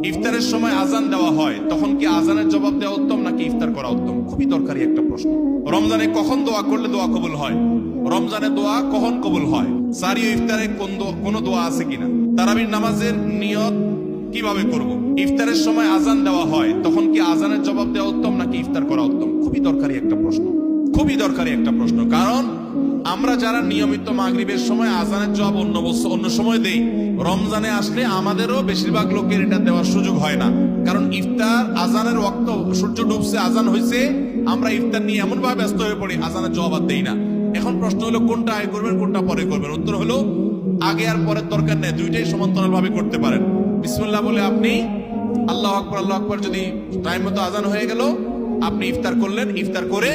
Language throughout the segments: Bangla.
ইফতারের সময় আজান দেওয়া হয়, তখন কি আজানের জবাব দেওয়া উত্তম নাকি ইফতার করা উত্তম? খুবই দরকারি একটা প্রশ্ন। রমজানে কখন দোয়া করলে দোয়া কবুল হয়? রমজানে দোয়া কখন কবুল হয়? সারি ও ইফতারে কোন দোয়া আছে কিনা? তারাবির নামাজের নিয়ত কিভাবে করব? ইফতারের সময় আজান দেওয়া হয়, তখন কি আজানের জবাব দেওয়া উত্তম নাকি ইফতার করা উত্তম? খুবই দরকারি একটা প্রশ্ন, খুবই দরকারি একটা প্রশ্ন। কারণ আমরা যারা নিয়মিত মাগরিবের সময় আজানের জবাব অন্য সময় দেই, রমজানে আসলে আমাদেরও বেশিরভাগ লোকের এটা দেওয়ার সুযোগ হয় না। কারণ ইফতার আজানের ওয়াক্ত, সূর্য ডুবছে, আজান হয়েছে, আমরা ইফতার নিয়ে এমন ভাবে ব্যস্ত হয়ে পড়ি, আজানের জবাব আর দেই না। এখন প্রশ্ন হলো কোনটা আগে করবেন, কোনটা পরে করবেন? উত্তর হলো আগে আর পরের দরকার নেই, দুইটাই সমান্তরাল ভাবে করতে পারেন। বিসমিল্লাহ বলে আপনি আল্লাহ আকবার, যদি টাইম মতো আজান হয়ে গেল, আপনি ইফতার করলেন, ইফতার করে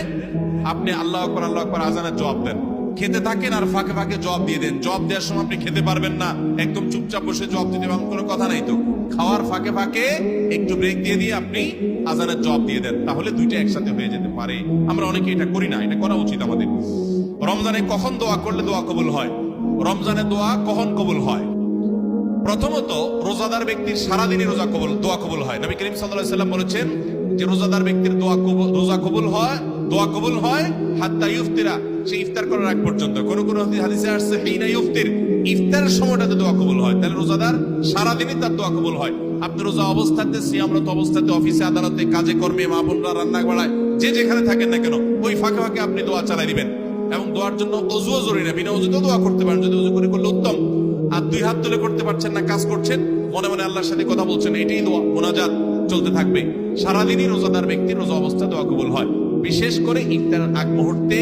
আপনি আল্লাহ আকবার আজানের জবাব দেন, খেতে থাকেন আর ফাঁকে ফাঁকে জবাব দিয়ে দেন। জবাব দেওয়ার সময় আপনি খেতে পারবেন না, একদম চুপচাপ বসে জবাব দিতে পারবেন, কোনো কথা নাই তো। খাওয়ার ফাঁকে ফাঁকে একটু ব্রেক দিয়ে আপনি আজানের জবাব দিয়ে দেন, তাহলে দুইটা একসাথে হয়ে যেতে পারে। আমরা অনেকে এটা করি না, এটা করা উচিত আমাদের। রমজানে কখন দোয়া করলে দোয়া কবুল হয়? রমজানে দোয়া কখন কবুল হয়? প্রথমত, রোজাদার ব্যক্তির সারাদিনই দোয়া কবুল হয়। নবী করিম সাল্লাল্লাহু আলাইহি ওয়াসাল্লাম বলেছেন যে রোজাদার ব্যক্তির দোয়া কবুল হয় হাত্তা ইফতিরা, সে ইফতার করার আগ পর্যন্ত। কোন হাদিসে আসছে হিনা ইফতির, ইফতারের সময়টাতে দোয়া কবুল হয়। তাহলে রোজাদার সারাদিনই তার দোয়া কবুল হয়। আপনি রোজা অবস্থাতে, সিয়ামরত অবস্থাতে, অফিসে আদালতে, কাজে কর্মে, মা বোনরা রান্না বাড়ায়, যে যেখানে থাকেন না কেন, ওই ফাঁকে ফাঁকে আপনি দোয়া চালাই দিবেন। এবং দোয়ার জন্য অজুও জরুরি না, বিনা অজুতেও দোয়া করতে পারেন, যদি অজু করে করলে উত্তম। আর দুই হাত তুলে করতে পারছেন না, কাজ করছেন, মনে মনে আল্লাহর সাথে কথা বলছেন, এটাই দোয়া, মুনাজাত চলতে থাকবে। সারাদিনই রোজাদার ব্যক্তি রোজা অবস্থায় দোয়া কবুল হয়। বিশেষ করে ইফতারের আগ মুহূর্তে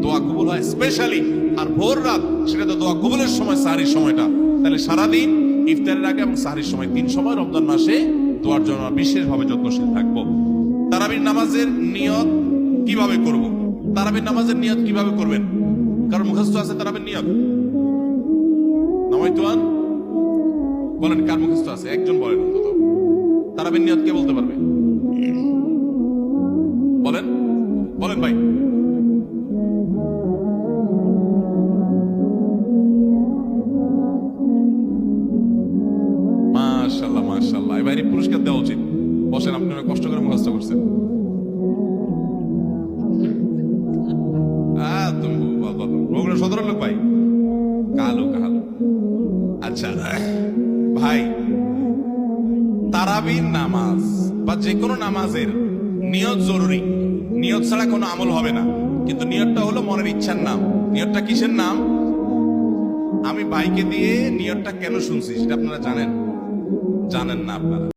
দোয়া কবুল হয় স্পেশালি। আর ভোর রাত, সেটা তো দোয়া কবুলের সময়, সাহরির সময়টা। তাহলে সারাদিন, ইফতারের আগে এবং সাহরির সময়, 3 সময় রমজান মাসে দোয়ার জন্য বিশেষভাবে যত্নশীল থাকবো। তারাবির নামাজের নিয়ত কিভাবে করব? তারাবির নামাজের নিয়ত কিভাবে করবেন? কারণ মুখস্থ আছে তারাবির নিয়ত? নামাইতুয়ান বলেন, কার মুখস্থ আছে? একজন বলেন অন্তত। তারাবির নিয়ত কে বলতে পারবে? বলেন বলেন ভাই। মাশাআল্লাহ মাশাআল্লাহ, এবারে পুরস্কার দেওয়া উচিত। বসেন, আপনারা কষ্ট করে মুখস্থ করছেন। সদর লোক ভাই, কালো। আচ্ছা ভাই, তারাবির নামাজ বা যে কোনো নামাজের নিয়ত জরুরি। নিয়ত ছাড়া কোনো আমল হবে না। কিন্তু নিয়তটা হলো মনের ইচ্ছার নাম। নিয়তটা কিসের নাম? আমি ভাইকে দিয়ে নিয়তটা কেন শুনছি সেটা আপনারা জানেন না আপনারা।